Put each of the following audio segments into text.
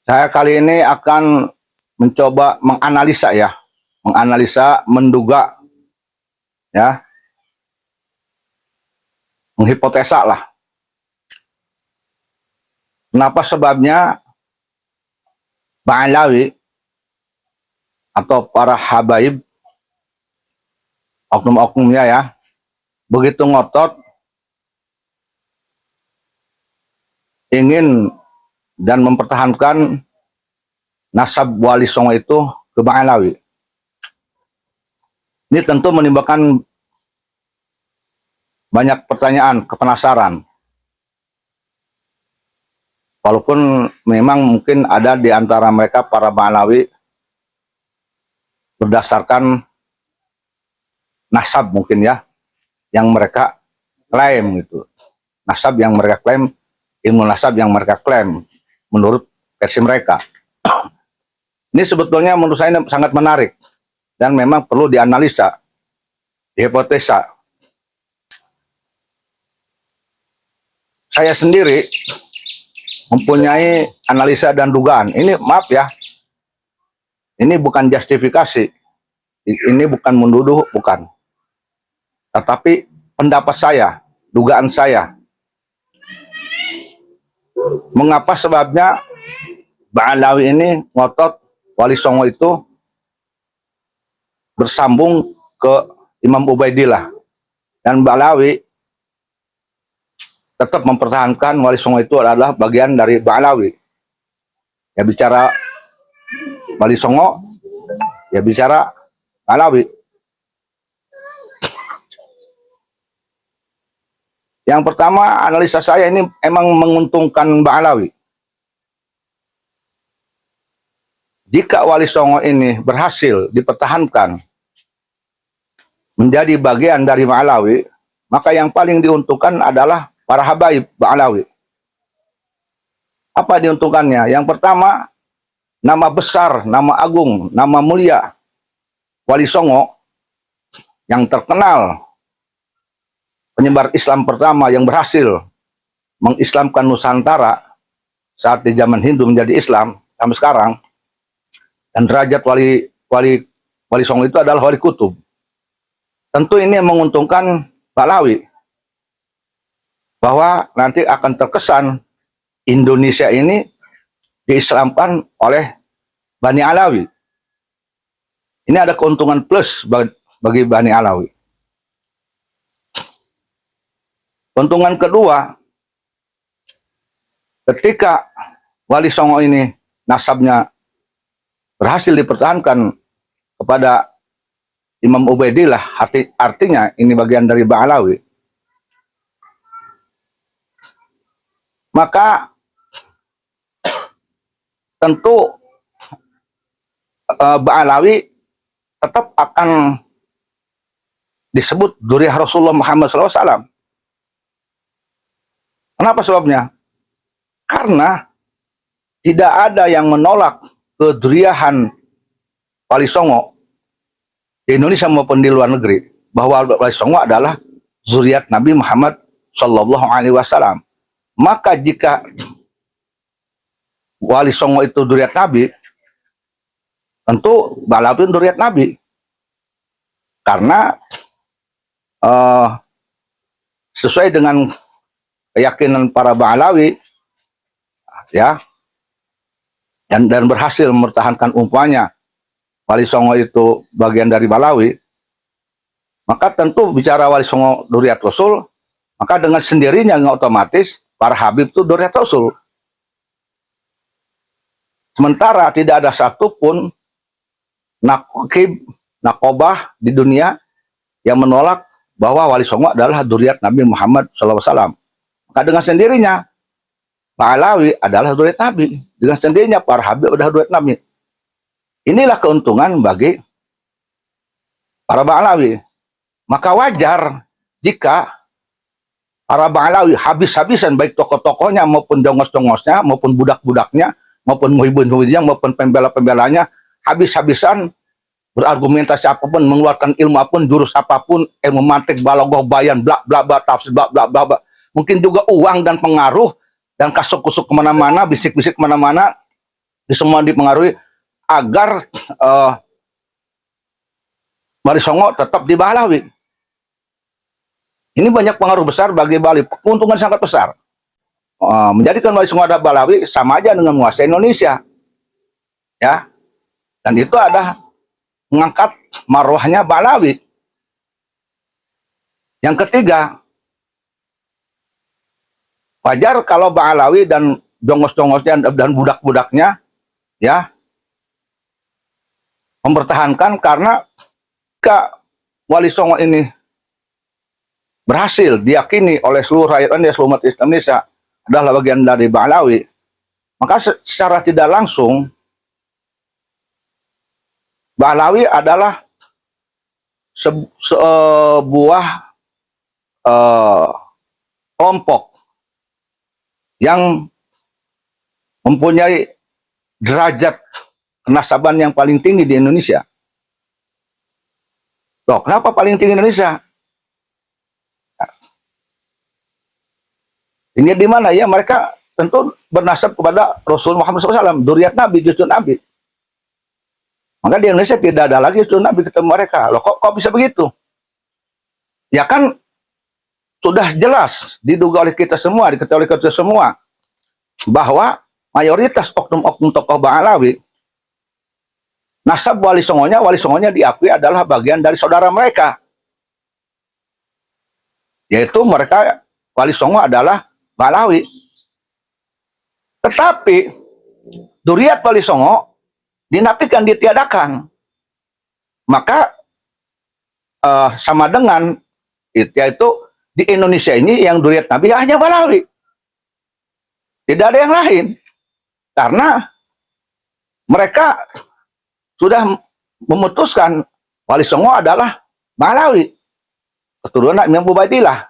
Saya kali ini akan mencoba menganalisa ya, menganalisa, menduga ya, menghipotesa lah. Kenapa sebabnya Ba'alawi atau para habaib, oknum-oknumnya ya, begitu ngotot ingin dan mempertahankan nasab Wali Songo itu ke Ba'alawi. Ini tentu menimbulkan banyak pertanyaan, penasaran. Walaupun memang mungkin ada di antara mereka para Ba'alawi berdasarkan nasab mungkin ya, yang mereka klaim gitu. Nasab yang mereka klaim, ilmu nasab yang mereka klaim menurut versi mereka. Ini sebetulnya menurut saya sangat menarik dan memang perlu dianalisa, dihipotesa. Saya sendiri mempunyai analisa dan dugaan. Ini maaf ya, ini bukan justifikasi, ini bukan menduduh, bukan. Tetapi pendapat saya, dugaan saya. Mengapa sebabnya Ba'alawi ini ngotot Wali Songo itu bersambung ke Imam Ubaidillah, dan Ba'alawi tetap mempertahankan Wali Songo itu adalah bagian dari Ba'alawi. Ya bicara Wali Songo, ya bicara Ba'alawi. Yang pertama, analisa saya ini emang menguntungkan Ba'alawi. Jika Wali Songo ini berhasil dipertahankan menjadi bagian dari Ba'alawi, maka yang paling diuntungkan adalah para habaib Ba'alawi. Apa diuntungkannya? Yang pertama, nama besar, nama agung, nama mulia Wali Songo yang terkenal, penyebar Islam pertama yang berhasil mengislamkan Nusantara saat di zaman Hindu menjadi Islam sampai sekarang, dan derajat Wali Songo itu adalah Wali Kutub. Tentu ini menguntungkan Ba'alawi, bahwa nanti akan terkesan Indonesia ini diislamkan oleh Bani Alawi. Ini ada keuntungan plus bagi Bani Alawi. Keuntungan kedua, ketika Wali Songo ini nasabnya berhasil dipertahankan kepada Imam Ubaidillah, artinya ini bagian dari Ba'alawi, maka tentu Ba'alawi tetap akan disebut Dzurriyyah Rasulullah Muhammad SAW. Kenapa sebabnya? Karena tidak ada yang menolak keduriyahan Wali Songo di Indonesia maupun di luar negeri, bahwa Wali Songo adalah zuriat Nabi Muhammad SAW. Maka jika Wali Songo itu zuriat Nabi, tentu Ba'alawi zuriat Nabi, karena sesuai dengan keyakinan para Ba'alawi ya, dan berhasil mempertahankan umpamanya Wali Songo itu bagian dari Ba'alawi, maka tentu bicara Wali Songo Dzurriyyah Rasul, maka dengan sendirinya otomatis para habib itu Dzurriyyah Rasul. Sementara tidak ada satupun nakobah di dunia yang menolak bahwa Wali Songo adalah dzurriyyah Nabi Muhammad SAW. Maka dengan sendirinya Ba'alawi adalah dzurriyyah Nabi, dengan sendirinya para habib adalah dzurriyyah Nabi. Inilah keuntungan bagi para Ba'alawi. Maka wajar jika para Ba'alawi habis-habisan, baik tokoh-tokohnya maupun jongos-jongosnya maupun budak-budaknya maupun muhibun-muhibunnya maupun pembela-pembelanya, habis-habisan berargumentasi apapun, mengeluarkan ilmu apapun, jurus apapun, ilmu mantik, balaghah, bayan, bla bla bla, tafsir, bla bla bla, mungkin juga uang dan pengaruh dan kasuk-kusuk kemana-mana, bisik-bisik kemana-mana, semua dipengaruhi agar Wali Songo tetap di Balawi. Ini banyak pengaruh besar bagi Bali, keuntungan sangat besar. Menjadikan Wali Songo ada Balawi sama aja dengan menguasai Indonesia, ya. Dan itu ada mengangkat marwahnya Balawi. Yang ketiga, wajar kalau Balawi dan jongos-jongosnya dan budak-budaknya, ya, mempertahankan, karena jika Wali Songo ini berhasil diyakini oleh seluruh rakyat Indonesia, seluruh umat Islam Indonesia adalah bagian dari Balawi, maka secara tidak langsung Balawi adalah sebuah kelompok yang mempunyai derajat kenasaban yang paling tinggi di Indonesia. Loh, kenapa paling tinggi Indonesia? Ini di mana ya? Mereka tentu bernasab kepada Rasul Muhammad SAW, dzurriyyat Nabi, cucu Nabi. Maka di Indonesia tidak ada lagi cucu Nabi ketemu mereka. Loh, kok bisa begitu? Ya kan sudah jelas diduga oleh kita semua, diketahui oleh kita semua, bahwa mayoritas oknum-oknum tokoh Balawi, nasab Wali Songonya diakui adalah bagian dari saudara mereka. Yaitu mereka, Wali Songo adalah Balawi. Tetapi dzurriyyat Wali Songo dinafikan, ditiadakan. Maka sama dengan yaitu di Indonesia ini yang dzurriyyat Nabi hanya Balawi. Tidak ada yang lain. Karena mereka sudah memutuskan Wali Songo adalah Balawi, keturunan Imam Ubaidillah,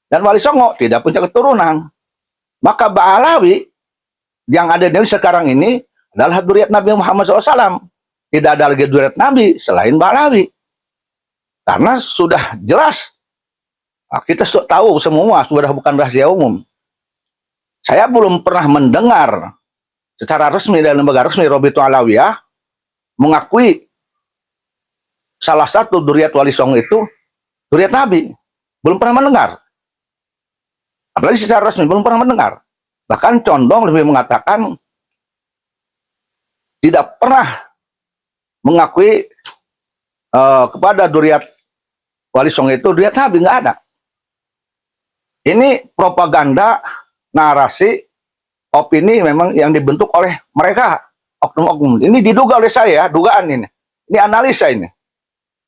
dan Wali Songo tidak punya keturunan. Maka Balawi yang ada di sekarang ini adalah dzurriyyat Nabi Muhammad SAW. Tidak ada lagi dzurriyyat Nabi selain Balawi, karena sudah jelas. Kita tahu semua, sudah bukan rahasia umum. Saya belum pernah mendengar secara resmi dari lembaga resmi Robitul Alawiyah mengakui salah satu dzurriyyat Wali Songo itu dzurriyyat Nabi. Belum pernah mendengar. Apalagi secara resmi belum pernah mendengar. Bahkan condong lebih mengatakan tidak pernah mengakui kepada dzurriyyat Wali Songo itu dzurriyyat Nabi, nggak ada. Ini propaganda, narasi, opini memang yang dibentuk oleh mereka, oknum-oknum. Ini diduga oleh saya, dugaan ini. Ini analisa ini.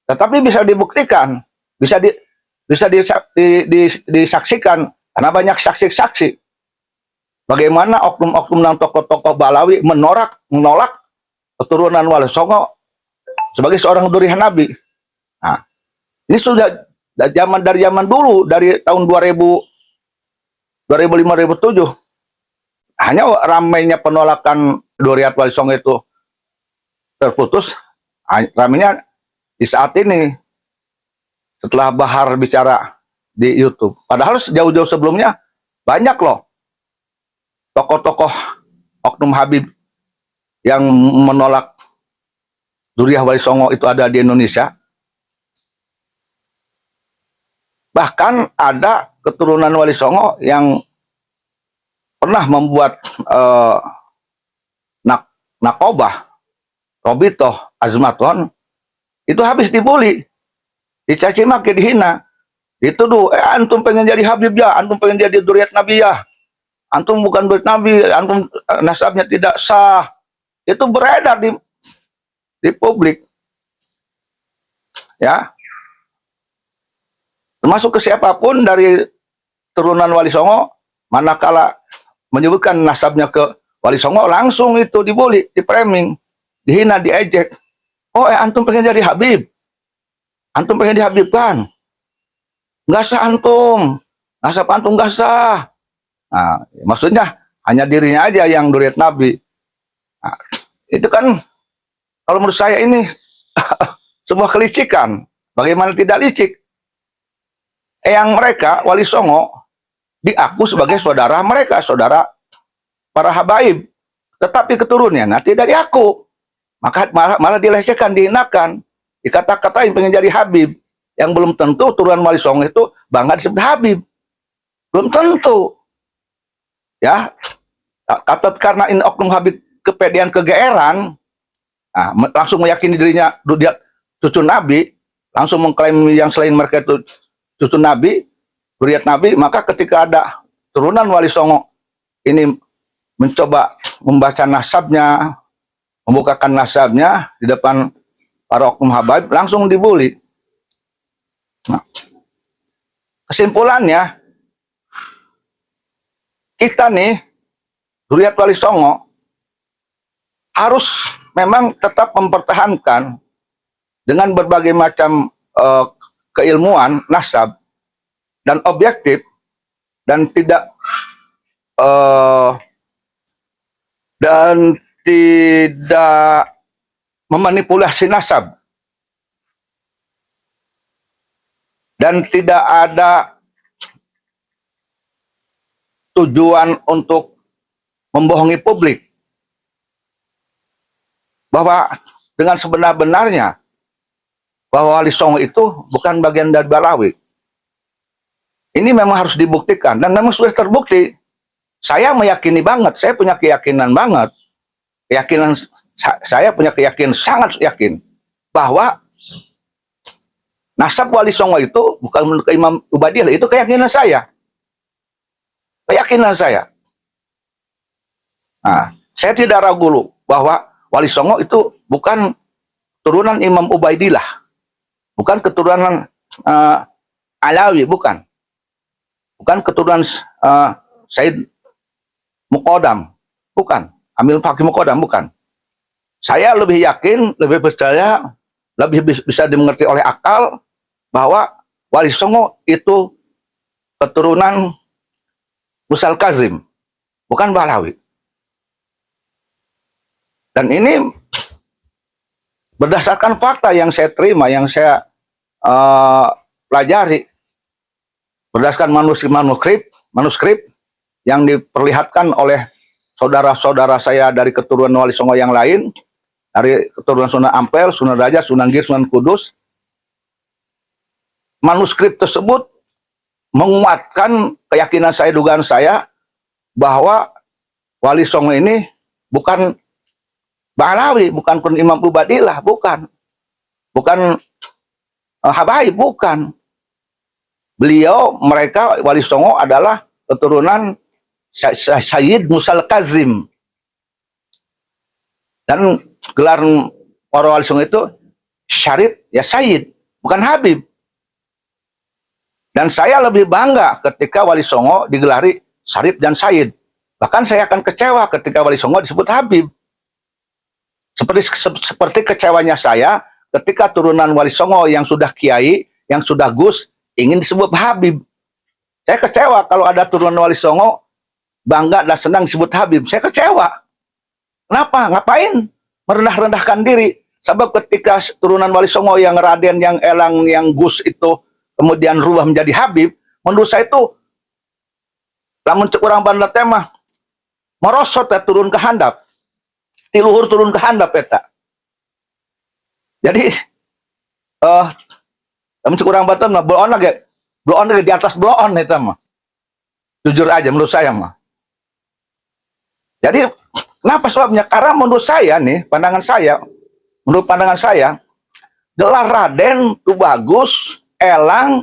Tetapi bisa dibuktikan, bisa disaksikan, karena banyak saksi-saksi. Bagaimana oknum-oknum dan tokoh-tokoh Balawi menolak keturunan Wali Songo sebagai seorang dzurriyyat Nabi. Nah, ini sudah dari zaman dulu, dari tahun 2005-2007. Hanya ramainya penolakan dzurriyyat Wali Songo itu terputus, ramainya di saat ini setelah Bahar bicara di YouTube. Padahal jauh-jauh sebelumnya banyak loh tokoh-tokoh oknum Habib yang menolak dzurriyyah Wali Songo itu ada di Indonesia. Bahkan ada keturunan Wali Songo yang pernah membuat nakobah, robitoh, azmaton, itu habis dibully, dicaci maki, dihina, dituduh, antum pengen jadi Habib ya, antum pengen jadi dzurriyyat Nabi ya, antum bukan dzurriyyat Nabi, antum nasabnya tidak sah. Itu beredar di publik, ya. Termasuk ke siapapun dari turunan Wali Songo, manakala menyebutkan nasabnya ke Wali Songo, langsung itu dibully, dipraming, dihina, diejek. Oh, antum pengen jadi Habib, antum pengen dihabibkan, nggak sah antum, nasab antum nggak sah. Nah, maksudnya hanya dirinya aja yang dzurriyyat Nabi. Nah, itu kan kalau menurut saya ini sebuah kelicikan. Bagaimana tidak licik? Yang mereka, Wali Songo, diaku sebagai saudara mereka, saudara para habaib. tetapi keturunannya tidak dari aku. Maka malah dilecehkan, dihinakan, dikata-katain pengen jadi Habib. Yang belum tentu turunan Wali Songo itu bangga disebut Habib. Belum tentu. Ya, kata karena ini oknum Habib kepedean kegeeran, langsung meyakini dirinya dia cucu Nabi, langsung mengklaim yang selain mereka itu cucu Nabi, zuriat Nabi. Maka ketika ada turunan Wali Songo ini mencoba membaca nasabnya, membukakan nasabnya di depan para oknum habaib, langsung dibully. Nah, kesimpulannya, kita nih, zuriat Wali Songo, harus memang tetap mempertahankan dengan berbagai macam keilmuan, nasab, dan objektif, dan tidak memanipulasi nasab, dan tidak ada tujuan untuk membohongi publik bahwa dengan sebenar-benarnya bahwa Wali Songo itu bukan bagian dari Balawi. Ini memang harus dibuktikan, dan memang sudah terbukti. Saya meyakini banget, saya punya keyakinan banget, saya punya keyakinan, sangat yakin bahwa nasab Wali Songo itu bukan menurut Imam Ubadillah, itu keyakinan saya. Keyakinan saya. Nah, saya tidak ragu bahwa Wali Songo itu bukan turunan Imam Ubaidillah, bukan keturunan Alawi, bukan keturunan Said Muqaddam, bukan Amil Fakih Muqaddam, bukan. Saya lebih yakin, lebih percaya, lebih bisa dimengerti oleh akal bahwa Wali Songo itu keturunan Musa Al-Kazim, bukan Balawi. Dan ini berdasarkan fakta yang saya terima, yang saya pelajari, berdasarkan manuskrip yang diperlihatkan oleh saudara-saudara saya dari keturunan Wali Songo yang lain, dari keturunan Sunan Ampel, Sunan Raja, Sunan Giri, Sunan Kudus. Manuskrip tersebut menguatkan keyakinan saya, dugaan saya, bahwa Wali Songo ini bukan Balawi, bukan pun Imam Ubadillah, bukan habaib, bukan. Beliau, mereka Wali Songo adalah keturunan Sayyid Musa Al-Kazim. Dan gelar para Wali Songo itu Syarif, ya Sayyid, bukan Habib. Dan saya lebih bangga ketika Wali Songo digelari Syarif dan Sayyid. Bahkan saya akan kecewa ketika Wali Songo disebut Habib. Seperti kecewanya saya ketika turunan Wali Songo yang sudah kiai, yang sudah gus, ingin disebut Habib. Saya kecewa kalau ada turunan Wali Songo bangga dan senang disebut Habib. Saya kecewa. Kenapa? Ngapain merendah-rendahkan diri? Sebab ketika turunan Wali Songo yang Raden, yang Elang, yang Gus itu kemudian rubah menjadi Habib, menurut saya itu lamun cek urang Banda tema merosot ya, turun ke handap. Tiluhur turun ke handap peta. Jadi lamun cek urang Banda mah bloon lagi di atas bloon eta mah. Jujur aja menurut saya mah. Jadi kenapa sebabnya? Karena menurut saya nih, menurut pandangan saya, gelar Raden itu bagus, Elang,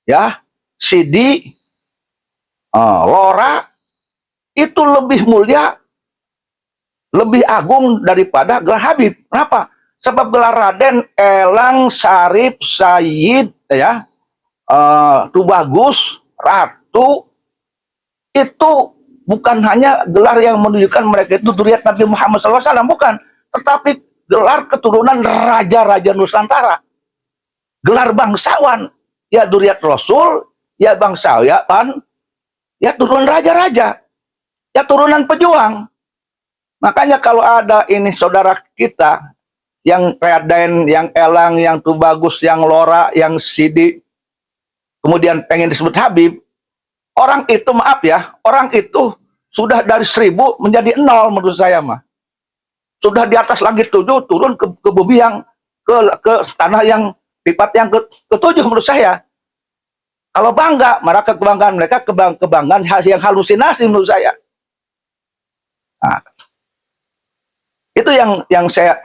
ya, Sidi, Lora, itu lebih mulia, lebih agung daripada gelar Habib. Kenapa? Sebab gelar Raden, Elang, Syarif, Sayyid, ya, Tubagus, Ratu, itu bukan hanya gelar yang menunjukkan mereka itu zuriat Nabi Muhammad SAW, bukan. Tetapi gelar keturunan raja-raja Nusantara. Gelar bangsawan. Ya zuriat Rasul, ya bangsawan, ya turunan raja-raja. Ya turunan pejuang. Makanya kalau ada ini saudara kita, yang Raden, yang Elang, yang Tubagus, yang Lora, yang Sidi, kemudian pengen disebut Habib, orang itu, maaf ya, orang itu sudah dari 1000 menjadi 0 menurut saya mah. Sudah di atas langit 7 turun ke bumi yang ke tanah yang lipat yang ke-7 menurut saya. Kalau bangga, maka kebanggaan mereka kebanggaan yang halusinasi menurut saya. Nah, itu yang saya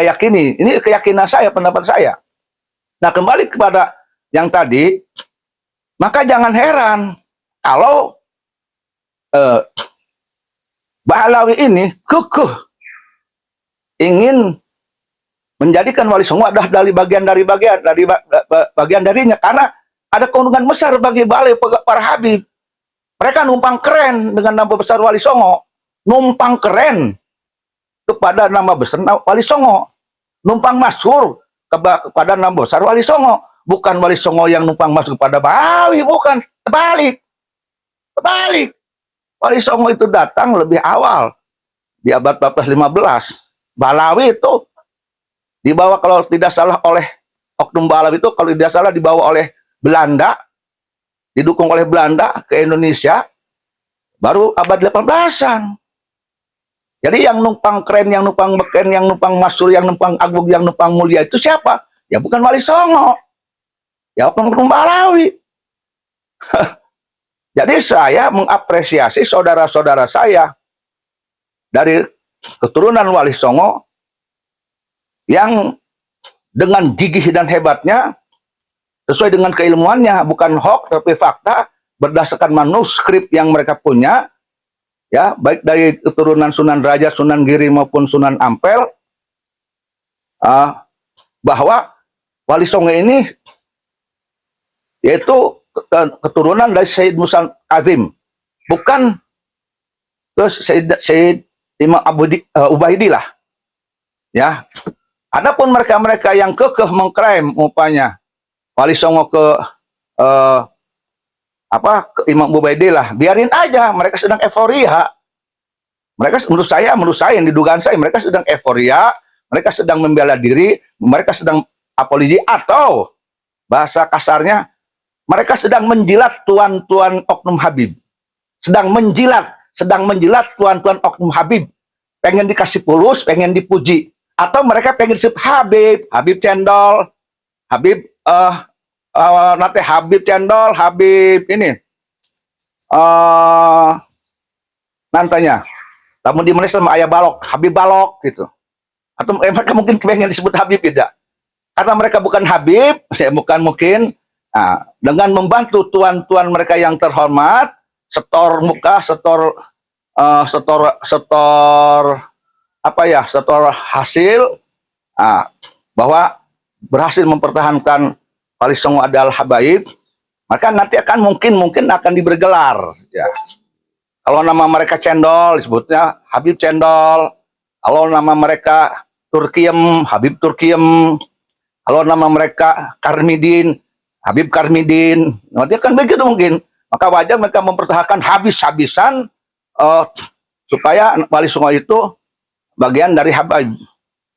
yakini. Ini keyakinan saya, pendapat saya. Nah, kembali kepada yang tadi, maka jangan heran kalau Ba'alawi ini kekeh ingin menjadikan Wali Songo adalah bagian darinya, karena ada keuntungan besar bagi Ba'alawi para Habib. Mereka numpang keren dengan nama besar Wali Songo, numpang keren kepada nama besar Wali Songo, numpang masyhur kepada nama besar Wali Songo. Bukan Wali Songo yang numpang masuk kepada Ba'alawi, bukan. Terbalik. Wali Songo itu datang lebih awal di abad 14-15. Ba'alawi itu dibawa, kalau tidak salah, oleh oknum Ba'alawi itu kalau tidak salah dibawa oleh Belanda, didukung oleh Belanda ke Indonesia baru abad 18-an. Jadi yang numpang keren, yang numpang beken, yang numpang masyhur, yang numpang agung, yang numpang mulia itu siapa? Ya bukan Wali Songo, ya oknum Ba'alawi. Jadi saya mengapresiasi saudara-saudara saya dari keturunan Wali Songo yang dengan gigih dan hebatnya, sesuai dengan keilmuannya, bukan hoax tapi fakta, berdasarkan manuskrip yang mereka punya, ya, baik dari keturunan Sunan Raja, Sunan Giri maupun Sunan Ampel, bahwa Wali Songo ini yaitu keturunan dari Sayyid Musa Azim, bukan Sayyid Imam Ubaidillah. Ya, adapun mereka-mereka yang kekeh mengklaim upanya Wali Songo ke Imam Ubaidillah, biarin aja, mereka sedang euforia. Mereka menurut saya yang didugaan saya, mereka sedang euforia, mereka sedang membela diri, mereka sedang apologi, atau bahasa kasarnya mereka sedang menjilat tuan-tuan oknum Habib. Sedang menjilat tuan-tuan oknum Habib. Pengen dikasih pulus, pengen dipuji. Atau mereka pengen disebut Habib Cendol, Habib Habib Cendol, Habib ini. Nantanya. Namun di Malaysia sama Ayah Balok, Habib Balok gitu. Atau mereka mungkin pengen disebut Habib, tidak. Karena mereka bukan Habib, mungkin. Nah, dengan membantu tuan-tuan mereka yang terhormat, setor muka, setor hasil, bahwa berhasil mempertahankan Wali Songo adalah habaib, maka nanti akan mungkin akan dibergelar. Ya. Kalau nama mereka Cendol, disebutnya Habib Cendol. Kalau nama mereka Turkiem, Habib Turkiem. Kalau nama mereka Karmidin, Habib Karmidin, nanti akan begitu mungkin. Maka wajar mereka mempertahankan habis-habisan supaya Wali Songo itu bagian dari habaib.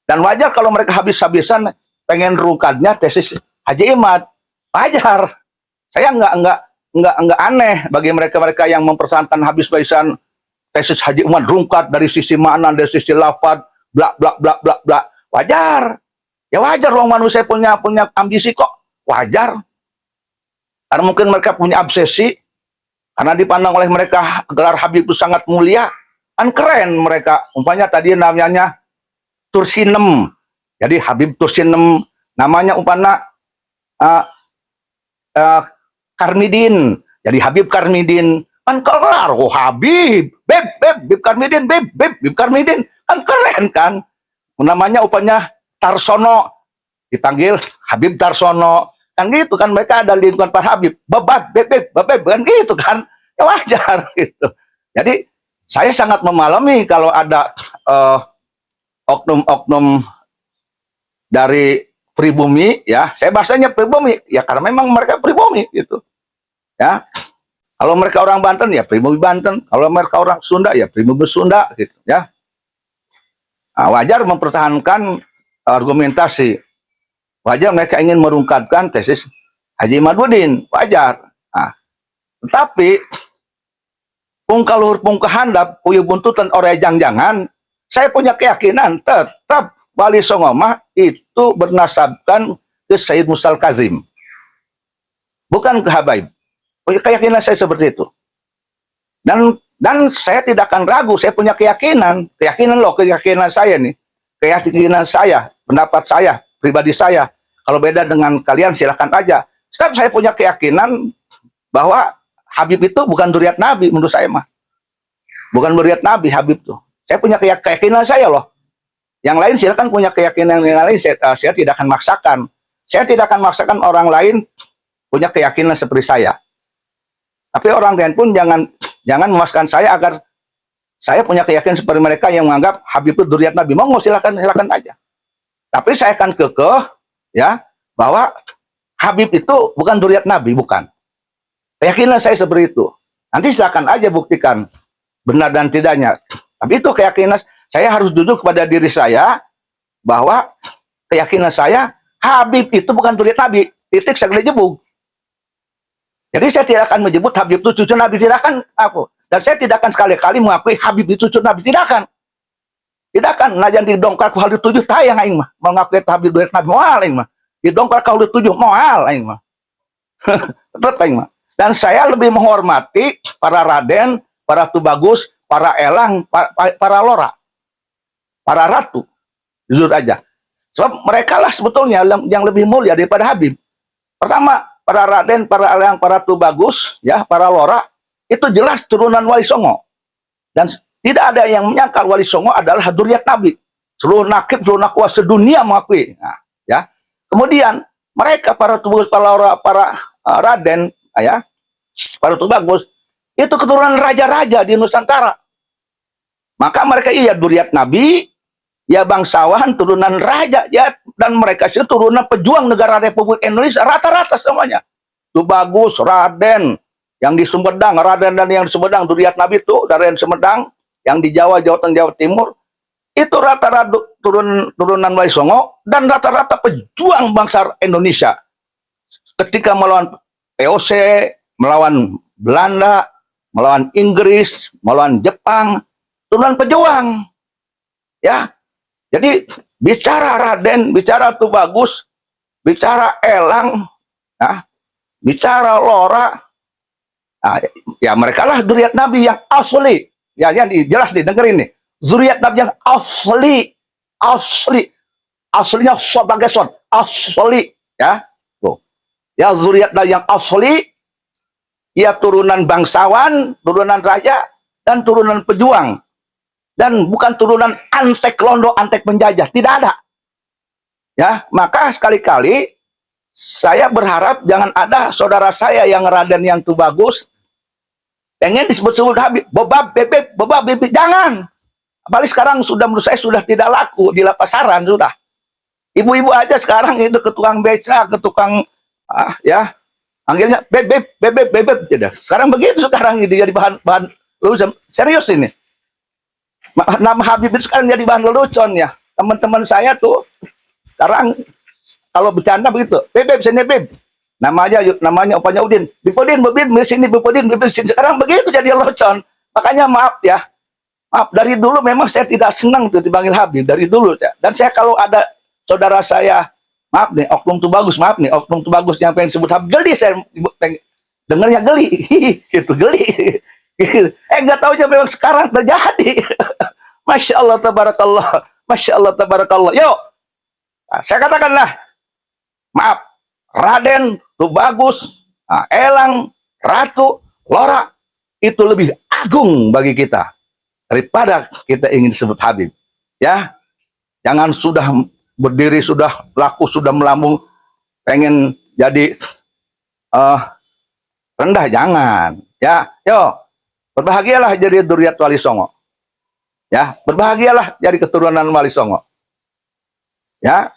Dan wajar kalau mereka habis-habisan pengen rungkatnya tesis Haji Imad. Wajar. Saya nggak aneh bagi mereka yang mempertahankan habis-habisan tesis Haji Imad, rungkat dari sisi makna, dari sisi lafaz, bla bla bla bla bla. Wajar. Ya wajar, orang manusia punya ambisi kok. Wajar. Karena mungkin mereka punya obsesi, karena dipandang oleh mereka gelar Habib itu sangat mulia, kan keren mereka. Umpamanya tadi namanya Tursinem, jadi Habib Tursinem. Namanya umpamanya Karmidin, jadi Habib Karmidin. Kan kelar, oh Habib, Beb Karmidin, kan keren kan. Namanya umpamanya Tarsono, dipanggil Habib Tarsono. Kan gitu kan, mereka ada lingkungan para Habib, bebek, kan gitu kan, ya wajar gitu. Jadi saya sangat memahami kalau ada oknum-oknum dari pribumi, ya saya bahasanya pribumi, ya karena memang mereka pribumi gitu, ya. Kalau mereka orang Banten, ya pribumi Banten. Kalau mereka orang Sunda, ya pribumi Sunda gitu, ya. Nah, wajar mempertahankan argumentasi. Wajar mereka ingin merungkatkan tesis Haji Imaduddin, wajar. Nah, tetapi pung kaluhur pung kehandap puyu buntutan ore jangan, saya punya keyakinan tetap Wali Songo mah itu bernasabkan ke Sayyid Mustal Kazim, bukan ke Habaib. Punya keyakinan saya seperti itu. Dan saya tidak akan ragu, saya punya keyakinan saya nih, keyakinan saya, pendapat saya, pribadi saya. Kalau beda dengan kalian silahkan aja. Sebab saya punya keyakinan bahwa Habib itu bukan dzurriyyat Nabi menurut saya mah. Bukan dzurriyyat Nabi Habib tuh. Saya punya keyakinan saya loh. Yang lain silakan punya keyakinan yang lain, saya tidak akan maksakan. Saya tidak akan maksakan orang lain punya keyakinan seperti saya. Tapi orang lain pun jangan memaksakan saya agar saya punya keyakinan seperti mereka yang menganggap Habib itu dzurriyyat Nabi. Mau silakan aja. Tapi saya akan kekeh ya bahwa Habib itu bukan dzurriyyat Nabi, bukan. Keyakinan saya seperti itu. Nanti silakan aja buktikan benar dan tidaknya. Tapi itu keyakinan saya, harus duduk kepada diri saya bahwa keyakinan saya Habib itu bukan dzurriyyat Nabi. Titik saya jebuk. Jadi saya tidak akan menyebut Habib itu cucu Nabi, tidak akan aku. Dan saya tidak akan sekali-kali mengakui Habib itu cucu Nabi, tidak akan. Tidak akan. Najan didongkrak ku hal 7 tayang aing mah. Mengakui Habib dzurriyyat Nabi moal aing mah. Didongkrak ku hal 7 moal aing mah. Tetap aing mah. Dan saya lebih menghormati para Raden, para Tubagus, para Elang, para Lora, para Ratu. Jujur aja. Sebab mereka lah sebetulnya yang lebih mulia daripada Habib. Pertama, para Raden, para Elang, para Tubagus, ya, para Lora, itu jelas turunan Wali Songo. Dan tidak ada yang menyangkal Wali Songo adalah dzurriyyat Nabi. Seluruh nakib, seluruh nakwa sedunia mengakui. Nah, ya. Kemudian mereka para Tubagus, para Lora, para Raden, ya, para Tubagus, itu keturunan raja-raja di Nusantara. Maka mereka iya dzurriyyat Nabi, ya bangsawan, turunan raja, ya, dan mereka itu turunan pejuang negara Republik Indonesia, rata-rata semuanya. Tubagus, Raden, yang di Sumedang, Raden dan yang di Sumedang, dzurriyyat Nabi itu, dari Sumedang, yang di Jawa, Jawa Tengah, Jawa Timur, itu rata-rata turunan Wali Songo, dan rata-rata pejuang bangsa Indonesia. Ketika melawan POC, melawan Belanda, melawan Inggris, melawan Jepang, turunan pejuang. Ya, jadi bicara Raden, bicara Tubagus, bicara Elang, nah, bicara Lora, nah, ya mereka lah dzurriyyat Nabi yang asli. Ya, yang jelas nih, dengerin nih. Dzurriyyat Nabi yang aslinya sebagai asli, ya. Tuh. Ya, dzurriyyat Nabi yang asli, ya turunan bangsawan, turunan raja, dan turunan pejuang. Dan bukan turunan antek londo, antek penjajah. Tidak ada. Ya, maka sekali-kali saya berharap jangan ada saudara saya yang Raden, yang Tubagus pengen disebut-sebut Habib, bobab, bebek, jangan. Apalagi sekarang sudah, menurut saya sudah tidak laku di pasaran sudah. Ibu-ibu aja sekarang itu ke tukang beca, ke tukang ya, panggilnya bebek. Sekarang begitu sekarang ini jadi bahan lulusan. Serius ini. Nama Habib itu sekarang jadi bahan lelucon ya. Teman-teman saya tuh sekarang kalau bercanda begitu, bebek sini beb. Namanya opanya Udin. Bipodin di sini, Bipodin di sini. Sekarang begitu jadi lelucon. Makanya maaf ya. Maaf, dari dulu memang saya tidak senang tuh dipanggil Habib dari dulu ya. Dan saya kalau ada saudara saya, maaf nih, Oknum Tubagus, maaf nih, Oknum Tubagus yang pengen sebut Habib, geli saya dengarnya geli. Gitu, geli. Nggak tahu aja memang sekarang terjadi. Masya Allah tabarakallah. Masya Allah tabarakallah. Yuk, nah, saya katakanlah, maaf, Raden, Tubagus, Elang, Ratu, Lora, itu lebih agung bagi kita daripada kita ingin disebut Habib. Ya, jangan sudah berdiri, sudah laku, sudah melambung, pengen jadi rendah, jangan. Ya, yuk, berbahagialah jadi dzurriyyat Wali Songo. Ya, berbahagialah jadi keturunan Wali Songo. Ya,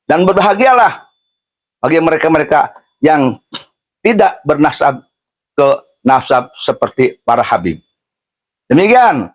dan berbahagialah bagi mereka-mereka yang tidak bernasab ke nasab seperti para Habib. Demikian.